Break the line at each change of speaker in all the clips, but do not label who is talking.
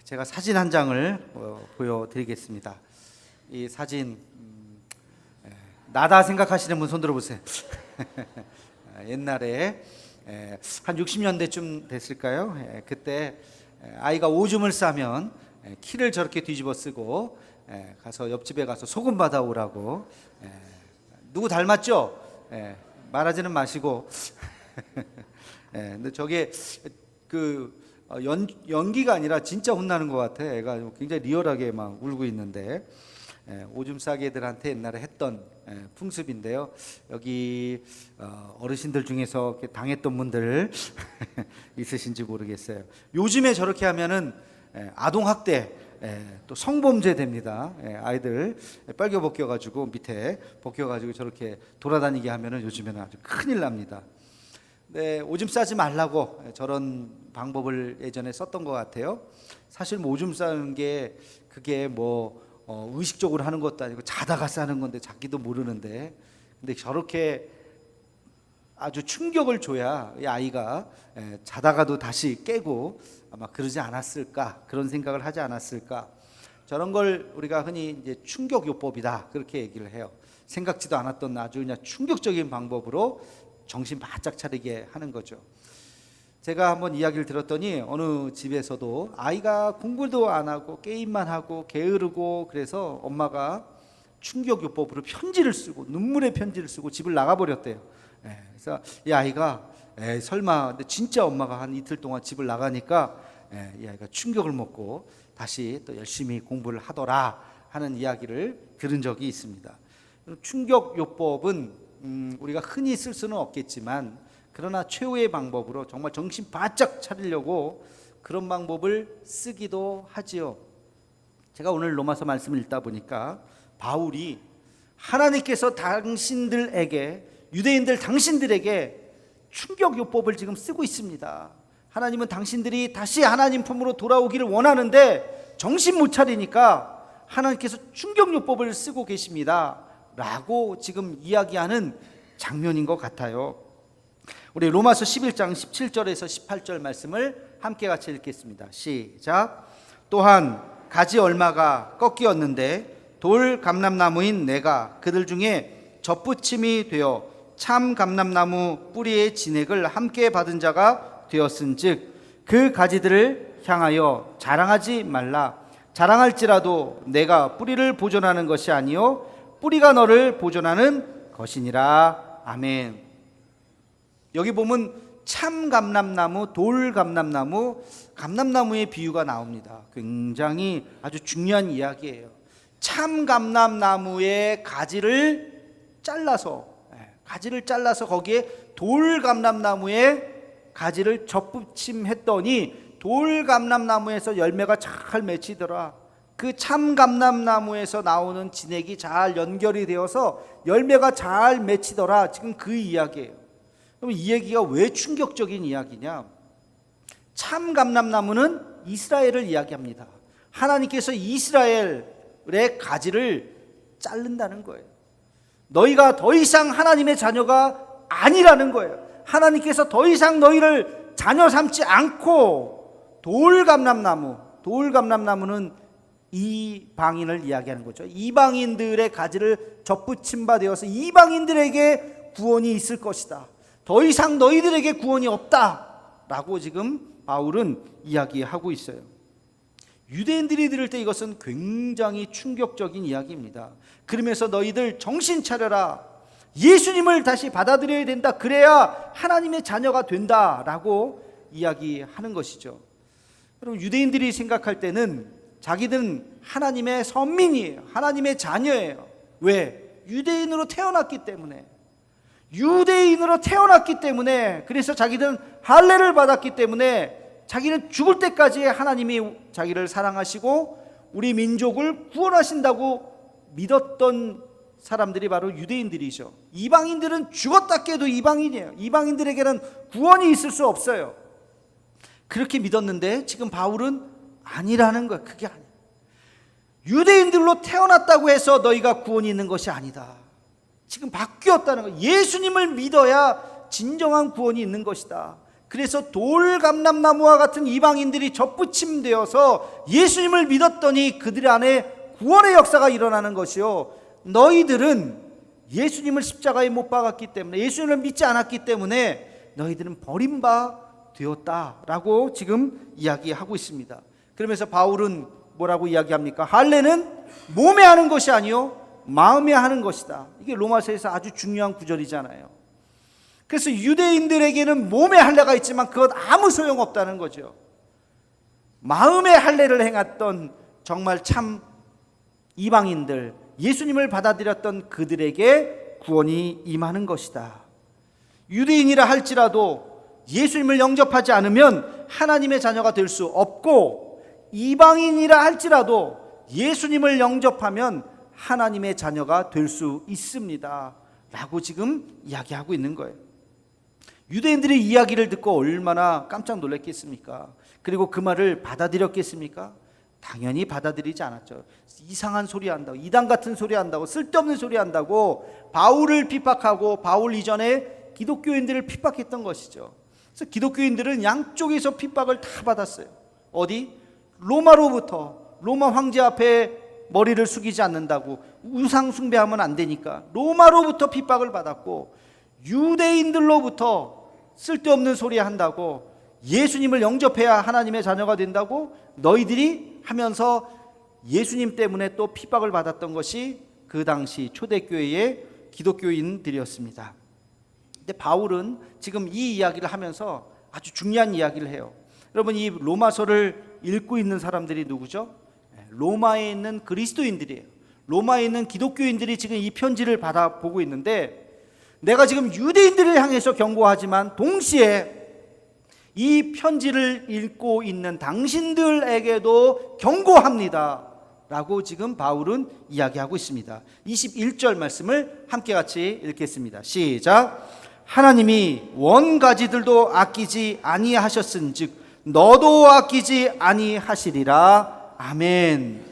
제가 사진 한 장을 보여드리겠습니다. 이 사진 나다 생각하시는 분 손 들어보세요. 옛날에 한 60년대쯤 됐을까요? 그때 아이가 오줌을 싸면 키를 저렇게 뒤집어 쓰고 가서 옆집에 가서 소금 받아오라고. 누구 닮았죠? 말하지는 마시고. 근데 저게 연기가 아니라 진짜 혼나는 것 같아. 애가 굉장히 리얼하게 막 울고 있는데, 오줌 싸개들한테 옛날에 했던 풍습인데요. 여기 어르신들 중에서 당했던 분들 있으신지 모르겠어요. 요즘에 저렇게 하면은 아동학대, 또 성범죄 됩니다. 아이들 빨개 벗겨가지고 밑에 벗겨가지고 저렇게 돌아다니게 하면은 요즘에는 아주 큰일 납니다. 네, 오줌 싸지 말라고 저런 방법을 예전에 썼던 것 같아요. 사실 뭐 오줌 싸는 게 그게 의식적으로 하는 것도 아니고 자다가 싸는 건데 자기도 모르는데, 근데 저렇게 아주 충격을 줘야 이 아이가 자다가도 다시 깨고 아마 그러지 않았을까, 그런 생각을 하지 않았을까. 저런 걸 우리가 흔히 이제 충격요법이다 그렇게 얘기를 해요. 생각지도 않았던 아주 그냥 충격적인 방법으로 정신 바짝 차리게 하는 거죠. 제가 한번 이야기를 들었더니 어느 집에서도 아이가 공부도 안 하고 게임만 하고 게으르고, 그래서 엄마가 충격요법으로 편지를 쓰고 눈물의 편지를 쓰고 집을 나가버렸대요. 그래서 이 아이가 설마, 근데 진짜 엄마가 한 이틀 동안 집을 나가니까 이 아이가 충격을 먹고 다시 또 열심히 공부를 하더라 하는 이야기를 들은 적이 있습니다. 충격요법은 우리가 흔히 쓸 수는 없겠지만, 그러나 최후의 방법으로 정말 정신 바짝 차리려고 그런 방법을 쓰기도 하지요. 제가 오늘 로마서 말씀을 읽다 보니까 바울이 하나님께서 당신들에게, 유대인들 당신들에게 충격요법을 지금 쓰고 있습니다. 하나님은 당신들이 다시 하나님 품으로 돌아오기를 원하는데 정신 못 차리니까 하나님께서 충격요법을 쓰고 계십니다 라고 지금 이야기하는 장면인 것 같아요. 우리 로마서 11장 17절에서 18절 말씀을 함께 같이 읽겠습니다. 시작. 또한 가지 얼마가 꺾이었는데 돌 감람나무인 내가 그들 중에 접붙임이 되어 참 감람나무 뿌리의 진액을 함께 받은 자가 되었은즉 그 가지들을 향하여 자랑하지 말라. 자랑할지라도 내가 뿌리를 보존하는 것이 아니요 뿌리가 너를 보존하는 것이니라. 아멘. 여기 보면 참 감람나무, 돌 감람나무, 감람나무의 비유가 나옵니다. 굉장히 아주 중요한 이야기예요. 참 감람나무의 가지를 잘라서 거기에 돌 감람나무의 가지를 접붙임했더니 돌 감람나무에서 열매가 잘 맺히더라. 그 참 감람나무에서 나오는 진액이 잘 연결이 되어서 열매가 잘 맺히더라. 지금 그 이야기예요. 그럼 이 얘기가 왜 충격적인 이야기냐? 참 감람나무는 이스라엘을 이야기합니다. 하나님께서 이스라엘의 가지를 자른다는 거예요. 너희가 더 이상 하나님의 자녀가 아니라는 거예요. 하나님께서 더 이상 너희를 자녀 삼지 않고 돌 감람나무는 이방인을 이야기하는 거죠. 이방인들의 가지를 접붙임 바 되어서 이방인들에게 구원이 있을 것이다. 더 이상 너희들에게 구원이 없다라고 지금 바울은 이야기하고 있어요. 유대인들이 들을 때 이것은 굉장히 충격적인 이야기입니다. 그러면서 너희들 정신 차려라. 예수님을 다시 받아들여야 된다. 그래야 하나님의 자녀가 된다라고 이야기하는 것이죠. 여러분, 유대인들이 생각할 때는 자기들은 하나님의 선민이에요. 하나님의 자녀예요. 왜? 유대인으로 태어났기 때문에. 그래서 자기들은 할례를 받았기 때문에 자기는 죽을 때까지 하나님이 자기를 사랑하시고 우리 민족을 구원하신다고 믿었던 사람들이 바로 유대인들이죠. 이방인들은 죽었다 깨도 이방인이에요. 이방인들에게는 구원이 있을 수 없어요. 그렇게 믿었는데 지금 바울은 아니라는 거야. 그게 아니야. 유대인들로 태어났다고 해서 너희가 구원이 있는 것이 아니다. 지금 바뀌었다는 거야. 예수님을 믿어야 진정한 구원이 있는 것이다. 그래서 돌감람나무와 같은 이방인들이 접붙임되어서 예수님을 믿었더니 그들 안에 구원의 역사가 일어나는 것이요, 너희들은 예수님을 십자가에 못 박았기 때문에, 예수님을 믿지 않았기 때문에 너희들은 버림바 되었다라고 지금 이야기하고 있습니다. 그러면서 바울은 뭐라고 이야기합니까? 할례는 몸에 하는 것이 아니요 마음에 하는 것이다. 이게 로마서에서 아주 중요한 구절이잖아요. 그래서 유대인들에게는 몸에 할례가 있지만 그건 아무 소용없다는 거죠. 마음의 할례를 행했던 정말 참 이방인들, 예수님을 받아들였던 그들에게 구원이 임하는 것이다. 유대인이라 할지라도 예수님을 영접하지 않으면 하나님의 자녀가 될 수 없고, 이방인이라 할지라도 예수님을 영접하면 하나님의 자녀가 될 수 있습니다 라고 지금 이야기하고 있는 거예요. 유대인들의 이야기를 듣고 얼마나 깜짝 놀랐겠습니까? 그리고 그 말을 받아들였겠습니까? 당연히 받아들이지 않았죠. 이상한 소리 한다고, 이단 같은 소리 한다고, 쓸데없는 소리 한다고 바울을 핍박하고 바울 이전에 기독교인들을 핍박했던 것이죠. 그래서 기독교인들은 양쪽에서 핍박을 다 받았어요. 어디? 로마로부터. 로마 황제 앞에 머리를 숙이지 않는다고, 우상 숭배하면 안 되니까 로마로부터 핍박을 받았고, 유대인들로부터 쓸데없는 소리 한다고, 예수님을 영접해야 하나님의 자녀가 된다고 너희들이 하면서 예수님 때문에 또 핍박을 받았던 것이 그 당시 초대교회의 기독교인들이었습니다. 근데 바울은 지금 이 이야기를 하면서 아주 중요한 이야기를 해요. 여러분, 이 로마서를 읽고 있는 사람들이 누구죠? 로마에 있는 그리스도인들이에요. 로마에 있는 기독교인들이 지금 이 편지를 받아보고 있는데, 내가 지금 유대인들을 향해서 경고하지만 동시에 이 편지를 읽고 있는 당신들에게도 경고합니다 라고 지금 바울은 이야기하고 있습니다. 21절 말씀을 함께 같이 읽겠습니다. 시작. 하나님이 원가지들도 아끼지 아니하셨은즉 너도 아끼지 아니하시리라. 아멘.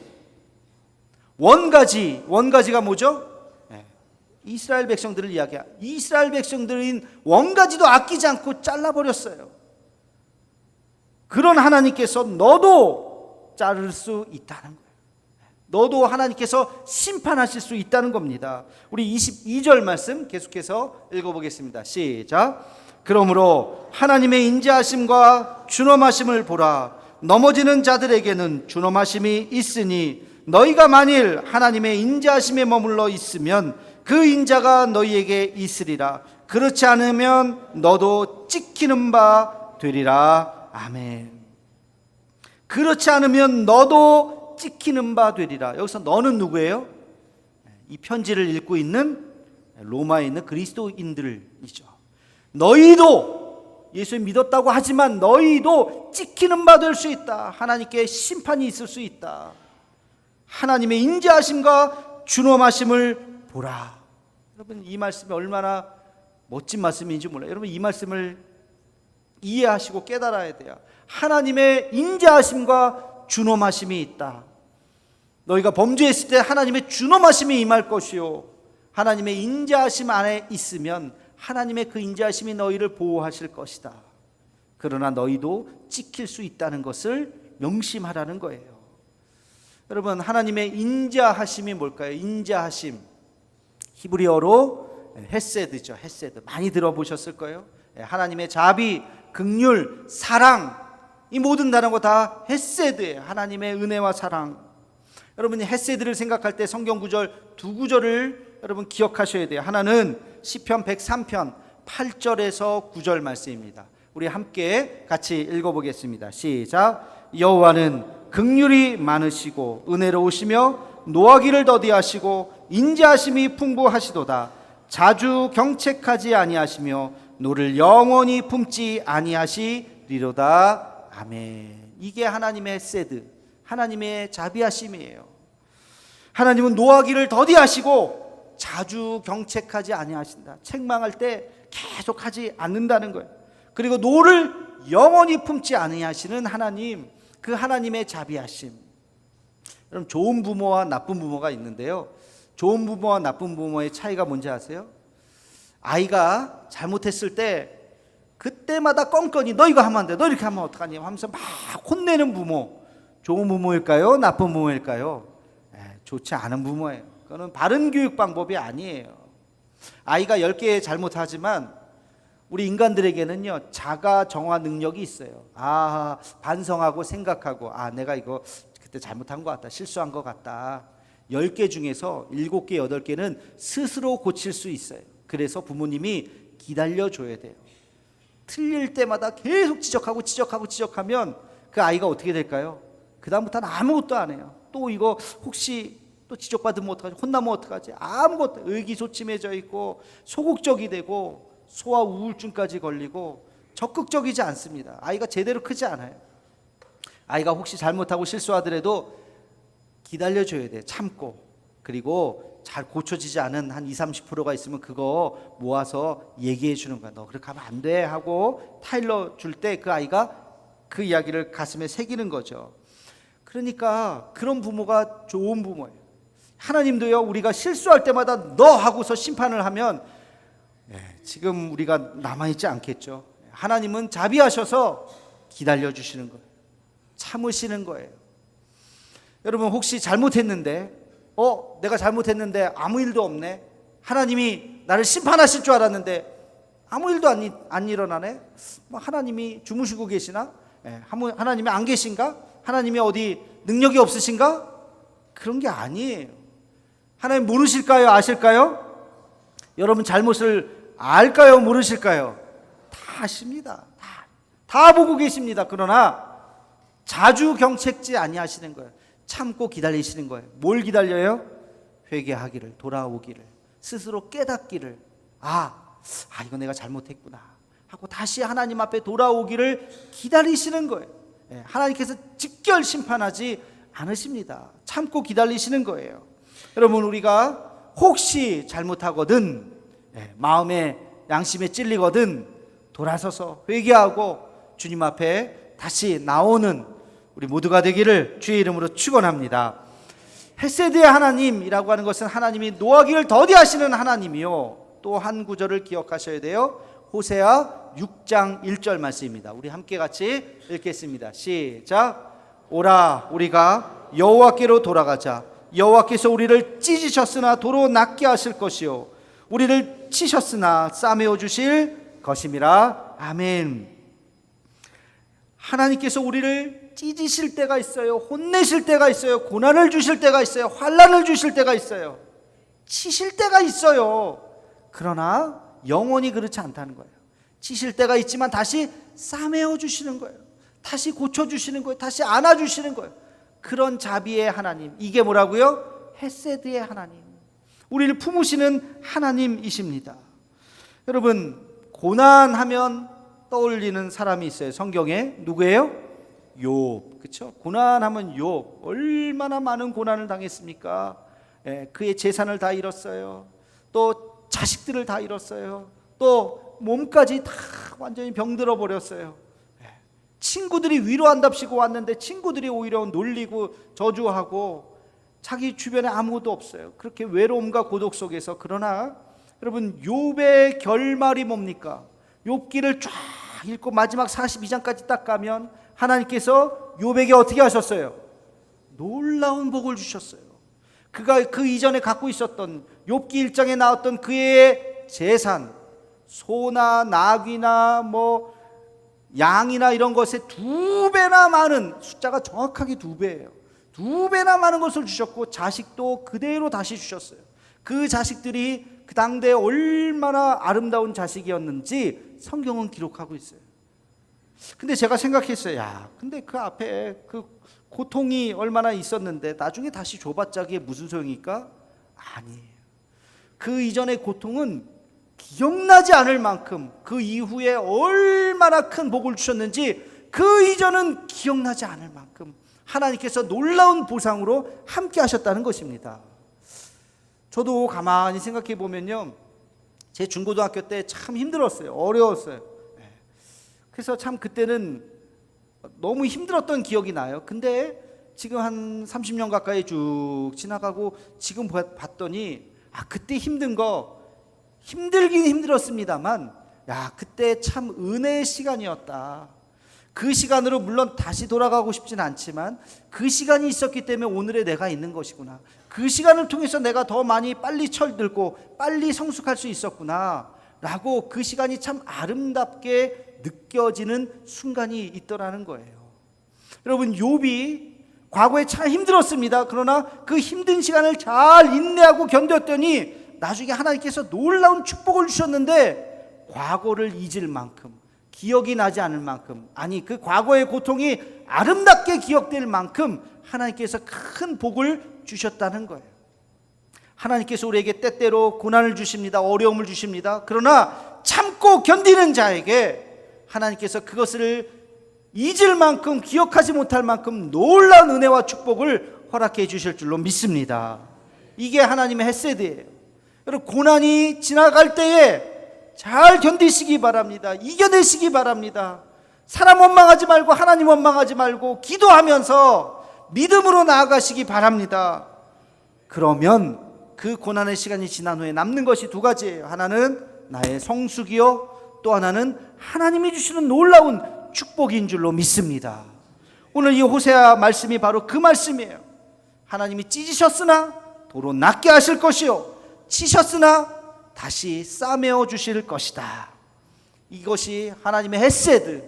원가지가 뭐죠? 이스라엘 백성들을 이야기해요. 이스라엘 백성들인 원가지도 아끼지 않고 잘라버렸어요. 그런 하나님께서 너도 자를 수 있다는 거예요. 너도 하나님께서 심판하실 수 있다는 겁니다. 우리 22절 말씀 계속해서 읽어보겠습니다. 시작. 그러므로 하나님의 인자하심과 준엄하심을 보라. 넘어지는 자들에게는 준엄하심이 있으니 너희가 만일 하나님의 인자하심에 머물러 있으면 그 인자가 너희에게 있으리라. 그렇지 않으면 너도 찍히는 바 되리라. 아멘. 그렇지 않으면 너도 찍히는 바 되리라. 여기서 너는 누구예요? 이 편지를 읽고 있는 로마에 있는 그리스도인들이죠. 너희도 예수를 믿었다고 하지만 너희도 찍히는 바 될 수 있다. 하나님께 심판이 있을 수 있다. 하나님의 인자하심과 준엄하심을 보라. 여러분, 이 말씀이 얼마나 멋진 말씀인지 몰라요. 여러분, 이 말씀을 이해하시고 깨달아야 돼요. 하나님의 인자하심과 준엄하심이 있다. 너희가 범죄했을 때 하나님의 준엄하심이 임할 것이요, 하나님의 인자하심 안에 있으면 하나님의 그 인자하심이 너희를 보호하실 것이다. 그러나 너희도 찍힐 수 있다는 것을 명심하라는 거예요. 여러분, 하나님의 인자하심이 뭘까요? 인자하심, 히브리어로 헤세드죠. 헤세드 많이 들어보셨을 거예요. 하나님의 자비, 긍휼, 사랑, 이 모든 단어가 다 헤세드예요. 하나님의 은혜와 사랑. 여러분이 헤세드를 생각할 때 성경 구절 두 구절을 여러분 기억하셔야 돼요. 하나는 시편 103편 8절에서 9절 말씀입니다. 우리 함께 같이 읽어보겠습니다. 시작. 여호와는 긍휼이 많으시고 은혜로우시며 노하기를 더디하시고 인자하심이 풍부하시도다. 자주 경책하지 아니하시며 노를 영원히 품지 아니하시리로다. 아멘. 이게 하나님의 헤세드, 하나님의 자비하심이에요. 하나님은 노하기를 더디하시고 자주 경책하지 아니하신다. 책망할 때 계속 하지 않는다는 거예요. 그리고 노를 영원히 품지 아니하시는 하나님, 그 하나님의 자비하심. 여러분, 좋은 부모와 나쁜 부모가 있는데요, 좋은 부모와 나쁜 부모의 차이가 뭔지 아세요? 아이가 잘못했을 때 그때마다 껌껌이 너 이거 하면 안 돼, 너 이렇게 하면 어떡하니 하면서 막 혼내는 부모, 좋은 부모일까요? 나쁜 부모일까요? 좋지 않은 부모예요. 그거는 바른 교육 방법이 아니에요. 아이가 10개 잘못하지만 우리 인간들에게는요, 자가 정화 능력이 있어요. 반성하고 생각하고, 내가 이거 그때 잘못한 것 같다, 실수한 것 같다. 10개 중에서 7개, 8개는 스스로 고칠 수 있어요. 그래서 부모님이 기다려줘야 돼요. 틀릴 때마다 계속 지적하면 그 아이가 어떻게 될까요? 그 다음부터는 아무것도 안 해요. 또 이거 혹시 또 지적받으면 어떡하지? 혼나면 어떡하지? 아무것도, 의기소침해져 있고 소극적이 되고 소아 우울증까지 걸리고 적극적이지 않습니다. 아이가 제대로 크지 않아요. 아이가 혹시 잘못하고 실수하더라도 기다려줘야 돼. 참고. 그리고 잘 고쳐지지 않은 한 20-30%가 있으면 그거 모아서 얘기해 주는 거야. 너 그렇게 하면 안 돼 하고 타일러 줄 때 그 아이가 그 이야기를 가슴에 새기는 거죠. 그러니까 그런 부모가 좋은 부모예요. 하나님도요, 우리가 실수할 때마다 너 하고서 심판을 하면 지금 우리가 남아있지 않겠죠. 하나님은 자비하셔서 기다려주시는 거예요. 참으시는 거예요. 여러분 혹시 잘못했는데 내가 잘못했는데 아무 일도 없네, 하나님이 나를 심판하실 줄 알았는데 아무 일도 안 일어나네, 하나님이 주무시고 계시나? 하나님이 안 계신가? 하나님이 어디 능력이 없으신가? 그런 게 아니에요. 하나님 모르실까요? 아실까요? 여러분 잘못을 알까요? 모르실까요? 다 아십니다. 다 보고 계십니다. 그러나 자주 경책지 아니하시는 거예요. 참고 기다리시는 거예요. 뭘 기다려요? 회개하기를, 돌아오기를, 스스로 깨닫기를, 이거 내가 잘못했구나 하고 다시 하나님 앞에 돌아오기를 기다리시는 거예요. 하나님께서 직결 심판하지 않으십니다. 참고 기다리시는 거예요. 여러분 우리가 혹시 잘못하거든, 마음에 양심에 찔리거든 돌아서서 회개하고 주님 앞에 다시 나오는 우리 모두가 되기를 주의 이름으로 축원합니다. 헤세드의 하나님이라고 하는 것은 하나님이 노하기를 더디하시는 하나님이요, 또 한 구절을 기억하셔야 돼요. 호세아 6장 1절 말씀입니다. 우리 함께 같이 읽겠습니다. 시작. 오라 우리가 여호와께로 돌아가자. 여호와께서 우리를 찢으셨으나 도로 낫게 하실 것이요 우리를 치셨으나 싸매어 주실 것임이라. 아멘. 하나님께서 우리를 찢으실 때가 있어요. 혼내실 때가 있어요. 고난을 주실 때가 있어요. 환난을 주실 때가 있어요. 치실 때가 있어요. 그러나 영원히 그렇지 않다는 거예요. 치실 때가 있지만 다시 싸매어 주시는 거예요. 다시 고쳐주시는 거예요. 다시 안아주시는 거예요. 그런 자비의 하나님, 이게 뭐라고요? 헤세드의 하나님, 우리를 품으시는 하나님이십니다. 여러분 고난하면 떠올리는 사람이 있어요. 성경에 누구예요? 욥. 그렇죠? 고난하면 욥. 얼마나 많은 고난을 당했습니까? 그의 재산을 다 잃었어요. 또 자식들을 다 잃었어요. 또 몸까지 다 완전히 병들어 버렸어요. 친구들이 위로한답시고 왔는데 친구들이 오히려 놀리고 저주하고 자기 주변에 아무것도 없어요. 그렇게 외로움과 고독 속에서. 그러나 여러분 욥의 결말이 뭡니까? 욥기를 쫙 읽고 마지막 42장까지 딱 가면 하나님께서 욥에게 어떻게 하셨어요? 놀라운 복을 주셨어요. 그가 그 이전에 갖고 있었던, 욥기 1장에 나왔던 그의 재산, 소나 나귀나 양이나 이런 것에 2배나 많은, 숫자가 정확하게 2배예요. 2배나 많은 것을 주셨고 자식도 그대로 다시 주셨어요. 그 자식들이 그 당대에 얼마나 아름다운 자식이었는지 성경은 기록하고 있어요. 근데 제가 생각했어요. 근데 그 앞에 그 고통이 얼마나 있었는데 나중에 다시 줘봤자 그게 무슨 소용일까? 아니에요. 그 이전의 고통은 기억나지 않을 만큼 그 이후에 얼마나 큰 복을 주셨는지 그 이전은 기억나지 않을 만큼 하나님께서 놀라운 보상으로 함께 하셨다는 것입니다. 저도 가만히 생각해 보면요, 제 중고등학교 때 참 힘들었어요. 어려웠어요. 그래서 참 그때는 너무 힘들었던 기억이 나요. 근데 지금 한 30년 가까이 쭉 지나가고 지금 봤더니 그때 힘든 거, 힘들긴 힘들었습니다만 야, 그때 참 은혜의 시간이었다. 그 시간으로 물론 다시 돌아가고 싶진 않지만 그 시간이 있었기 때문에 오늘의 내가 있는 것이구나. 그 시간을 통해서 내가 더 많이 빨리 철들고 빨리 성숙할 수 있었구나 라고 그 시간이 참 아름답게 느껴지는 순간이 있더라는 거예요. 여러분, 욥이 과거에 참 힘들었습니다. 그러나 그 힘든 시간을 잘 인내하고 견뎠더니 나중에 하나님께서 놀라운 축복을 주셨는데, 과거를 잊을 만큼, 기억이 나지 않을 만큼, 아니 그 과거의 고통이 아름답게 기억될 만큼 하나님께서 큰 복을 주셨다는 거예요. 하나님께서 우리에게 때때로 고난을 주십니다. 어려움을 주십니다. 그러나 참고 견디는 자에게 하나님께서 그것을 잊을 만큼, 기억하지 못할 만큼 놀라운 은혜와 축복을 허락해 주실 줄로 믿습니다. 이게 하나님의 헤세드예요. 여러분, 고난이 지나갈 때에 잘 견디시기 바랍니다. 이겨내시기 바랍니다. 사람 원망하지 말고 하나님 원망하지 말고 기도하면서 믿음으로 나아가시기 바랍니다. 그러면 그 고난의 시간이 지난 후에 남는 것이 두 가지예요. 하나는 나의 성숙이요, 또 하나는 하나님이 주시는 놀라운 축복인 줄로 믿습니다. 오늘 이 호세아 말씀이 바로 그 말씀이에요. 하나님이 찢으셨으나 도로 낫게 하실 것이요, 치셨으나 다시 싸매어 주실 것이다. 이것이 하나님의 헤세드,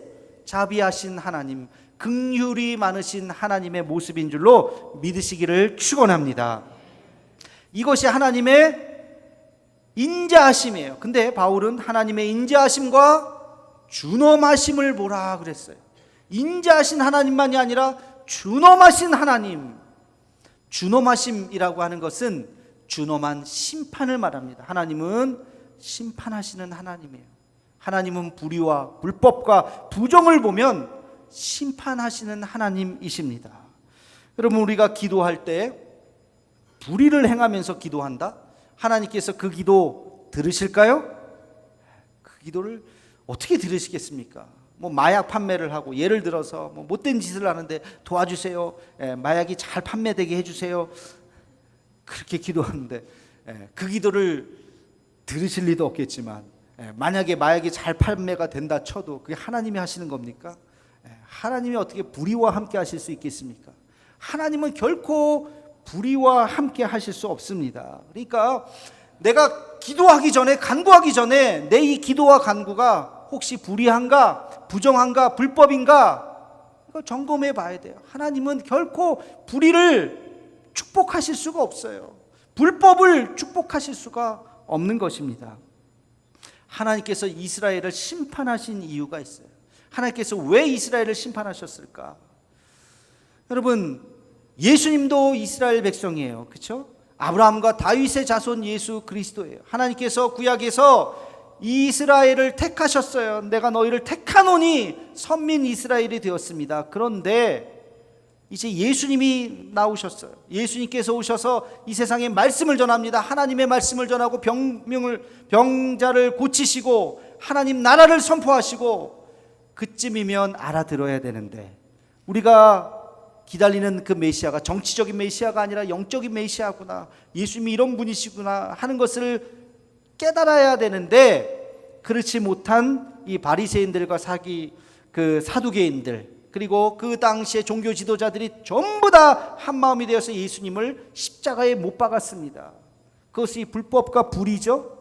자비하신 하나님, 긍휼이 많으신 하나님의 모습인 줄로 믿으시기를 축원합니다. 이것이 하나님의 인자하심이에요. 근데 바울은 하나님의 인자하심과 준엄하심을 보라 그랬어요. 인자하신 하나님만이 아니라 준엄하신 하나님. 준엄하심이라고 하는 것은 준엄한 심판을 말합니다. 하나님은 심판하시는 하나님이에요. 하나님은 불의와 불법과 부정을 보면 심판하시는 하나님이십니다. 여러분, 우리가 기도할 때 불의를 행하면서 기도한다? 하나님께서 그 기도 들으실까요? 그 기도를 어떻게 들으시겠습니까? 뭐 마약 판매를 하고, 예를 들어서 뭐 못된 짓을 하는데 도와주세요, 마약이 잘 판매되게 해주세요, 그렇게 기도하는데 그 기도를 들으실 리도 없겠지만, 만약에 마약이 잘 판매가 된다 쳐도 그게 하나님이 하시는 겁니까? 하나님이 어떻게 불의와 함께 하실 수 있겠습니까? 하나님은 결코 불의와 함께 하실 수 없습니다. 그러니까 내가 기도하기 전에, 간구하기 전에 내 이 기도와 간구가 혹시 불의한가, 부정한가, 불법인가, 이거 점검해 봐야 돼요. 하나님은 결코 불의를 축복하실 수가 없어요. 불법을 축복하실 수가 없는 것입니다. 하나님께서 이스라엘을 심판하신 이유가 있어요. 하나님께서 왜 이스라엘을 심판하셨을까? 여러분, 예수님도 이스라엘 백성이에요. 그렇죠? 아브라함과 다윗의 자손 예수 그리스도예요. 하나님께서 구약에서 이스라엘을 택하셨어요. 내가 너희를 택하노니 선민 이스라엘이 되었습니다. 그런데 이제 예수님이 나오셨어요. 예수님께서 오셔서 이 세상에 말씀을 전합니다. 하나님의 말씀을 전하고 병자를 고치시고 하나님 나라를 선포하시고, 그쯤이면 알아들어야 되는데, 우리가 기다리는 그 메시아가 정치적인 메시아가 아니라 영적인 메시아구나, 예수님이 이런 분이시구나 하는 것을 깨달아야 되는데, 그렇지 못한 이 바리새인들과 그 사두개인들, 그리고 그 당시에 종교 지도자들이 전부 다 한마음이 되어서 예수님을 십자가에 못 박았습니다. 그것이 불법과 불의죠.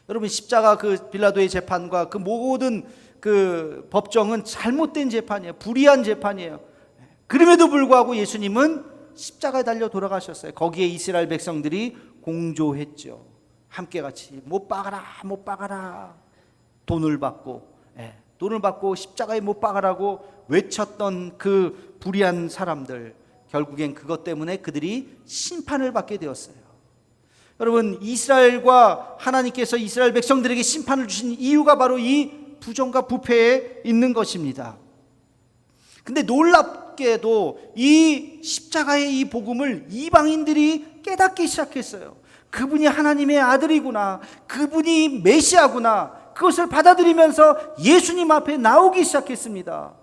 여러분, 십자가 그 빌라도의 재판과 그 모든 그 법정은 잘못된 재판이에요. 불의한 재판이에요. 그럼에도 불구하고 예수님은 십자가에 달려 돌아가셨어요. 거기에 이스라엘 백성들이 공조했죠. 함께 같이 못 박아라, 못 박아라. 돈을 받고 십자가에 못 박아라고 외쳤던 그 불의한 사람들, 결국엔 그것 때문에 그들이 심판을 받게 되었어요. 여러분, 이스라엘과 하나님께서 이스라엘 백성들에게 심판을 주신 이유가 바로 이 부정과 부패에 있는 것입니다. 근데 놀랍게도 이 십자가의 이 복음을 이방인들이 깨닫기 시작했어요. 그분이 하나님의 아들이구나, 그분이 메시아구나, 그것을 받아들이면서 예수님 앞에 나오기 시작했습니다.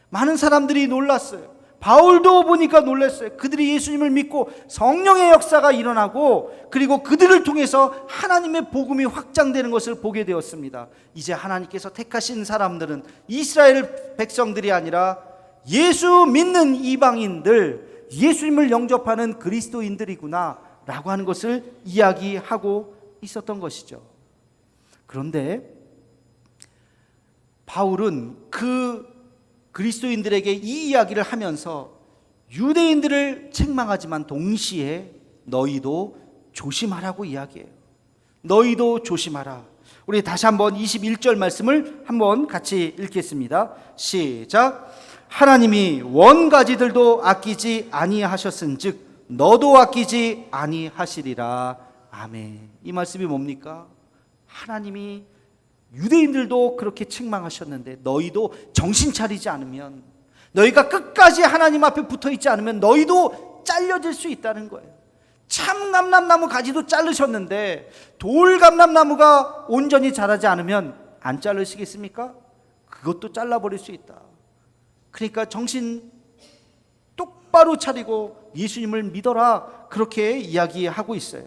많은 사람들이 놀랐어요. 바울도 보니까 놀랐어요. 그들이 예수님을 믿고 성령의 역사가 일어나고 그리고 그들을 통해서 하나님의 복음이 확장되는 것을 보게 되었습니다. 이제 하나님께서 택하신 사람들은 이스라엘 백성들이 아니라 예수 믿는 이방인들, 예수님을 영접하는 그리스도인들이구나 라고 하는 것을 이야기하고 있었던 것이죠. 그런데 바울은 그 그리스도인들에게 이 이야기를 하면서 유대인들을 책망하지만 동시에 너희도 조심하라고 이야기해요. 너희도 조심하라. 우리 다시 한번 21절 말씀을 한번 같이 읽겠습니다. 시작. 하나님이 원가지들도 아끼지 아니하셨은즉 너도 아끼지 아니하시리라. 아멘. 이 말씀이 뭡니까? 하나님이 유대인들도 그렇게 책망하셨는데 너희도 정신 차리지 않으면, 너희가 끝까지 하나님 앞에 붙어 있지 않으면 너희도 잘려질 수 있다는 거예요. 참감람나무 가지도 자르셨는데 돌감람나무가 온전히 자라지 않으면 안 자르시겠습니까? 그것도 잘라버릴 수 있다. 그러니까 정신 똑바로 차리고 예수님을 믿어라, 그렇게 이야기하고 있어요.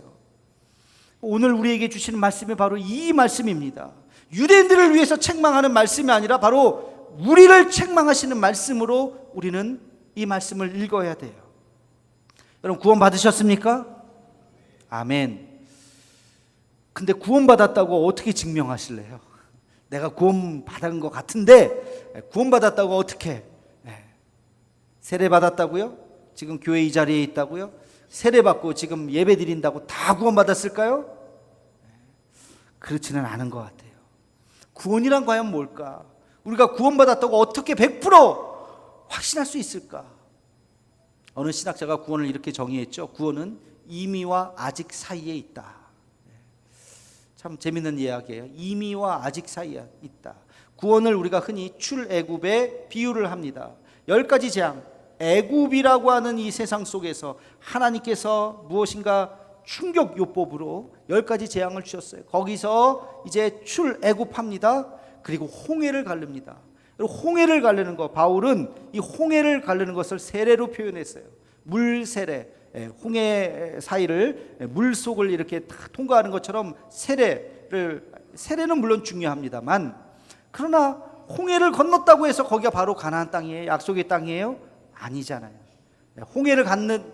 오늘 우리에게 주시는 말씀이 바로 이 말씀입니다. 유대인들을 위해서 책망하는 말씀이 아니라 바로 우리를 책망하시는 말씀으로 우리는 이 말씀을 읽어야 돼요. 여러분, 구원 받으셨습니까? 아멘. 근데 구원 받았다고 어떻게 증명하실래요? 내가 구원 받은 것 같은데 구원 받았다고 어떻게? 세례 받았다고요? 지금 교회 이 자리에 있다고요? 세례 받고 지금 예배 드린다고 다 구원 받았을까요? 그렇지는 않은 것 같아요. 구원이란 과연 뭘까? 우리가 구원받았다고 어떻게 100% 확신할 수 있을까? 어느 신학자가 구원을 이렇게 정의했죠. 구원은 이미와 아직 사이에 있다. 참 재밌는 이야기예요. 이미와 아직 사이에 있다. 구원을 우리가 흔히 출애굽에 비유를 합니다. 10가지 재앙, 애굽이라고 하는 이 세상 속에서 하나님께서 무엇인가 충격요법으로 10가지 재앙을 주셨어요. 거기서 이제 출애굽합니다. 그리고 홍해를 가릅니다. 홍해를 가르는 거, 바울은 이 홍해를 가르는 것을 세례로 표현했어요. 물세례, 홍해 사이를 물속을 이렇게 통과하는 것처럼 세례는 물론 중요합니다만, 그러나 홍해를 건넜다고 해서 거기가 바로 가나안 땅이에요? 약속의 땅이에요? 아니잖아요. 홍해를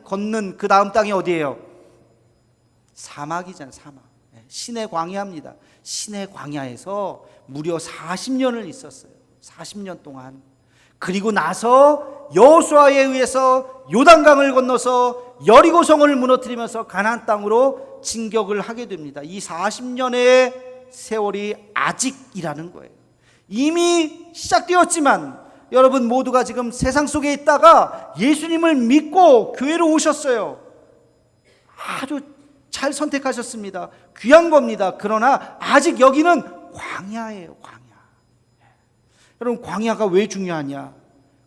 걷는 그 다음 땅이 어디예요? 사막이잖아요. 사막. 시내 광야입니다. 시내 광야에서 무려 40년을 있었어요. 40년 동안. 그리고 나서 여호수아에 의해서 요단강을 건너서 여리고성을 무너뜨리면서 가나안 땅으로 진격을 하게 됩니다. 이 40년의 세월이 아직이라는 거예요. 이미 시작되었지만 여러분 모두가 지금 세상 속에 있다가 예수님을 믿고 교회로 오셨어요. 아주 잘 선택하셨습니다. 귀한 겁니다. 그러나 아직 여기는 광야예요. 광야. 여러분, 광야가 왜 중요하냐?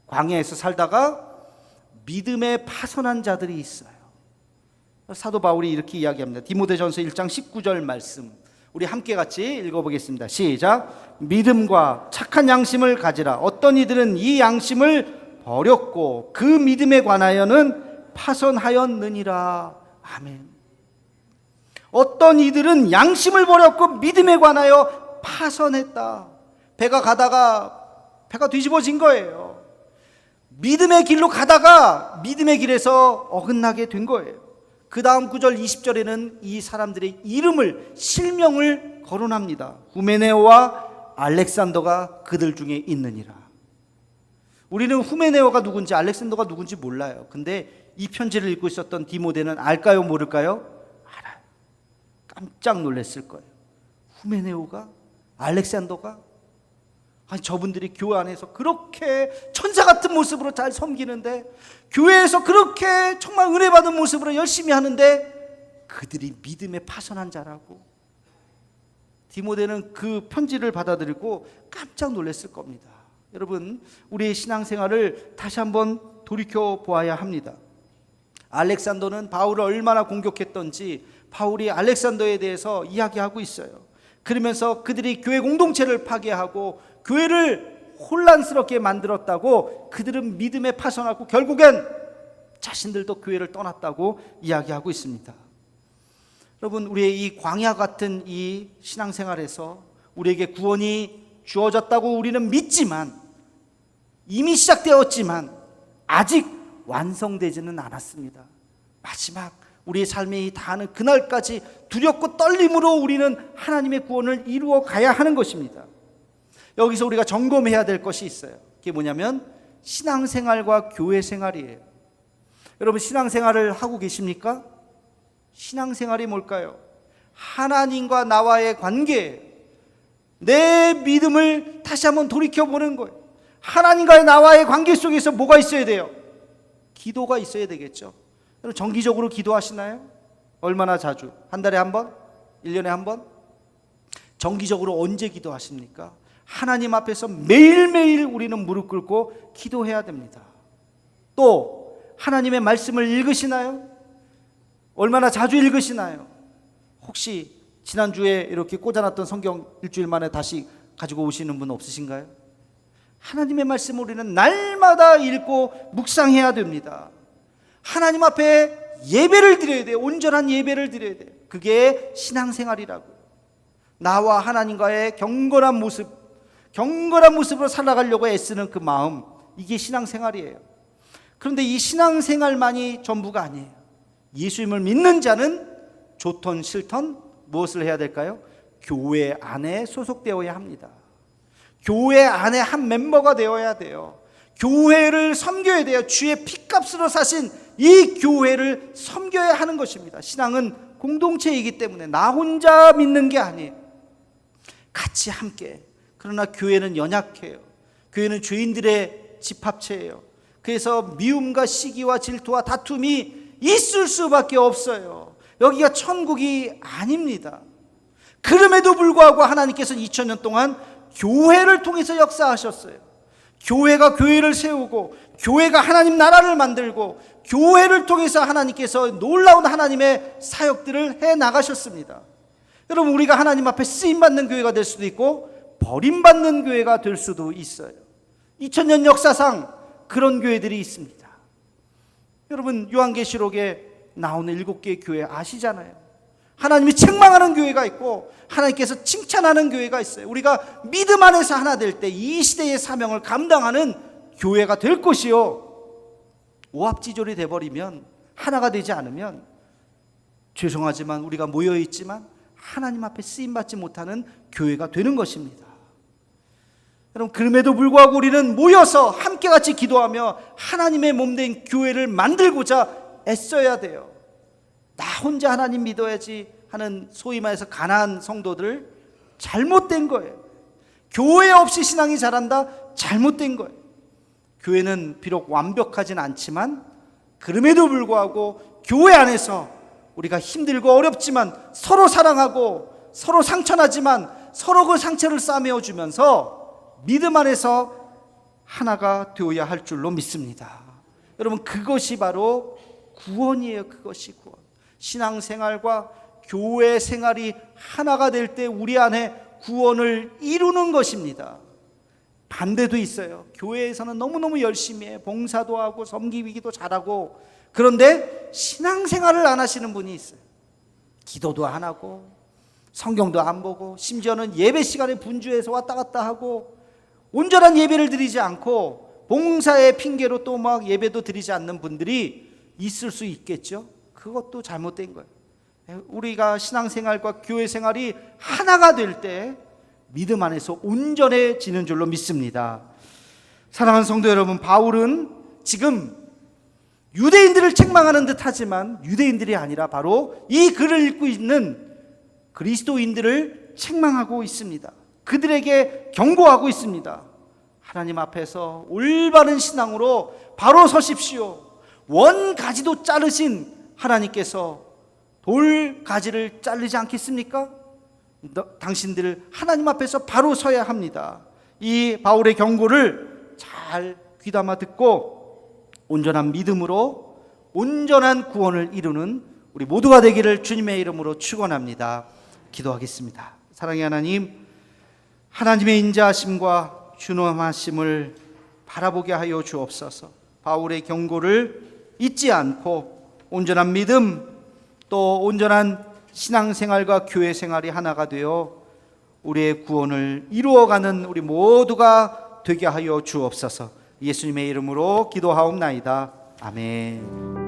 광야에서 살다가 믿음에 파선한 자들이 있어요. 사도 바울이 이렇게 이야기합니다. 디모데전서 1장 19절 말씀, 우리 함께 같이 읽어보겠습니다. 시작. 믿음과 착한 양심을 가지라. 어떤 이들은 이 양심을 버렸고 그 믿음에 관하여는 파선하였느니라. 아멘. 어떤 이들은 양심을 버렸고 믿음에 관하여 파선했다. 배가 가다가 배가 뒤집어진 거예요. 믿음의 길로 가다가 믿음의 길에서 어긋나게 된 거예요. 그 다음 9절 20절에는 이 사람들의 이름을, 실명을 거론합니다. 후메네오와 알렉산더가 그들 중에 있느니라. 우리는 후메네오가 누군지 알렉산더가 누군지 몰라요. 근데 이 편지를 읽고 있었던 디모데는 알까요, 모를까요? 알아요. 깜짝 놀랐을 거예요. 후메네오가? 알렉산더가? 아니, 저분들이 교회 안에서 그렇게 천사 같은 모습으로 잘 섬기는데, 교회에서 그렇게 정말 은혜 받은 모습으로 열심히 하는데 그들이 믿음에 파선한 자라고. 디모데는 그 편지를 받아들이고 깜짝 놀랐을 겁니다. 여러분, 우리의 신앙생활을 다시 한번 돌이켜 보아야 합니다. 알렉산더는 바울을 얼마나 공격했던지 바울이 알렉산더에 대해서 이야기하고 있어요. 그러면서 그들이 교회 공동체를 파괴하고 교회를 혼란스럽게 만들었다고 그들은 믿음에 파손하고 결국엔 자신들도 교회를 떠났다고 이야기하고 있습니다. 여러분, 우리의 이 광야 같은 이 신앙생활에서 우리에게 구원이 주어졌다고 우리는 믿지만, 이미 시작되었지만 아직 완성되지는 않았습니다. 마지막 우리의 삶이 다하는 그날까지 두렵고 떨림으로 우리는 하나님의 구원을 이루어 가야 하는 것입니다. 여기서 우리가 점검해야 될 것이 있어요. 그게 뭐냐면 신앙생활과 교회생활이에요. 여러분, 신앙생활을 하고 계십니까? 신앙생활이 뭘까요? 하나님과 나와의 관계, 내 믿음을 다시 한번 돌이켜보는 거예요. 하나님과의 나와의 관계 속에서 뭐가 있어야 돼요? 기도가 있어야 되겠죠. 여러분, 정기적으로 기도하시나요? 얼마나 자주? 한 달에 한 번? 1년에 한 번? 정기적으로 언제 기도하십니까? 하나님 앞에서 매일매일 우리는 무릎 꿇고 기도해야 됩니다. 또 하나님의 말씀을 읽으시나요? 얼마나 자주 읽으시나요? 혹시 지난주에 이렇게 꽂아놨던 성경 일주일 만에 다시 가지고 오시는 분 없으신가요? 하나님의 말씀을 우리는 날마다 읽고 묵상해야 됩니다. 하나님 앞에 예배를 드려야 돼요. 온전한 예배를 드려야 돼요. 그게 신앙생활이라고. 나와 하나님과의 경건한 모습으로 살아가려고 애쓰는 그 마음, 이게 신앙생활이에요. 그런데 이 신앙생활만이 전부가 아니에요. 예수님을 믿는 자는 좋던 싫던 무엇을 해야 될까요? 교회 안에 소속되어야 합니다. 교회 안에 한 멤버가 되어야 돼요. 교회를 섬겨야 돼요. 주의 피값으로 사신 이 교회를 섬겨야 하는 것입니다. 신앙은 공동체이기 때문에 나 혼자 믿는 게 아니에요. 같이 함께. 그러나 교회는 연약해요. 교회는 죄인들의 집합체예요. 그래서 미움과 시기와 질투와 다툼이 있을 수밖에 없어요. 여기가 천국이 아닙니다. 그럼에도 불구하고 하나님께서는 2000년 동안 교회를 통해서 역사하셨어요. 교회가 교회를 세우고, 교회가 하나님 나라를 만들고, 교회를 통해서 하나님께서 놀라운 하나님의 사역들을 해 나가셨습니다. 여러분, 우리가 하나님 앞에 쓰임받는 교회가 될 수도 있고 버림받는 교회가 될 수도 있어요. 2000년 역사상 그런 교회들이 있습니다. 여러분, 요한계시록에 나오는 7개의 교회 아시잖아요. 하나님이 책망하는 교회가 있고 하나님께서 칭찬하는 교회가 있어요. 우리가 믿음 안에서 하나 될 때 이 시대의 사명을 감당하는 교회가 될 것이요, 오합지졸이 돼버리면, 하나가 되지 않으면, 죄송하지만 우리가 모여있지만 하나님 앞에 쓰임받지 못하는 교회가 되는 것입니다. 여러분, 그럼에도 불구하고 우리는 모여서 함께 같이 기도하며 하나님의 몸된 교회를 만들고자 애써야 돼요. 나 혼자 하나님 믿어야지 하는 소위 말해서 가난한 성도들, 잘못된 거예요. 교회 없이 신앙이 자란다? 잘못된 거예요. 교회는 비록 완벽하진 않지만 그럼에도 불구하고 교회 안에서 우리가 힘들고 어렵지만 서로 사랑하고 서로 상처나지만 서로 그 상처를 싸매어주면서 믿음 안에서 하나가 되어야 할 줄로 믿습니다. 여러분, 그것이 바로 구원이에요. 그것이 구원. 신앙생활과 교회 생활이 하나가 될 때 우리 안에 구원을 이루는 것입니다. 반대도 있어요. 교회에서는 너무너무 열심히 해, 봉사도 하고 섬기기도 잘하고, 그런데 신앙생활을 안 하시는 분이 있어요. 기도도 안 하고 성경도 안 보고, 심지어는 예배 시간에 분주해서 왔다 갔다 하고 온전한 예배를 드리지 않고 봉사의 핑계로 또 막 예배도 드리지 않는 분들이 있을 수 있겠죠. 그것도 잘못된 거예요. 우리가 신앙생활과 교회생활이 하나가 될 때 믿음 안에서 온전해지는 줄로 믿습니다. 사랑하는 성도 여러분, 바울은 지금 유대인들을 책망하는 듯 하지만 유대인들이 아니라 바로 이 글을 읽고 있는 그리스도인들을 책망하고 있습니다. 그들에게 경고하고 있습니다. 하나님 앞에서 올바른 신앙으로 바로 서십시오. 원가지도 자르신 하나님께서 돌가지를 자르지 않겠습니까? 당신들 하나님 앞에서 바로 서야 합니다. 이 바울의 경고를 잘 귀담아 듣고 온전한 믿음으로 온전한 구원을 이루는 우리 모두가 되기를 주님의 이름으로 축원합니다. 기도하겠습니다. 사랑의 하나님, 하나님의 인자하심과 준엄하심을 바라보게 하여 주옵소서. 바울의 경고를 잊지 않고 온전한 믿음, 또 온전한 신앙생활과 교회생활이 하나가 되어 우리의 구원을 이루어가는 우리 모두가 되게 하여 주옵소서. 예수님의 이름으로 기도하옵나이다. 아멘.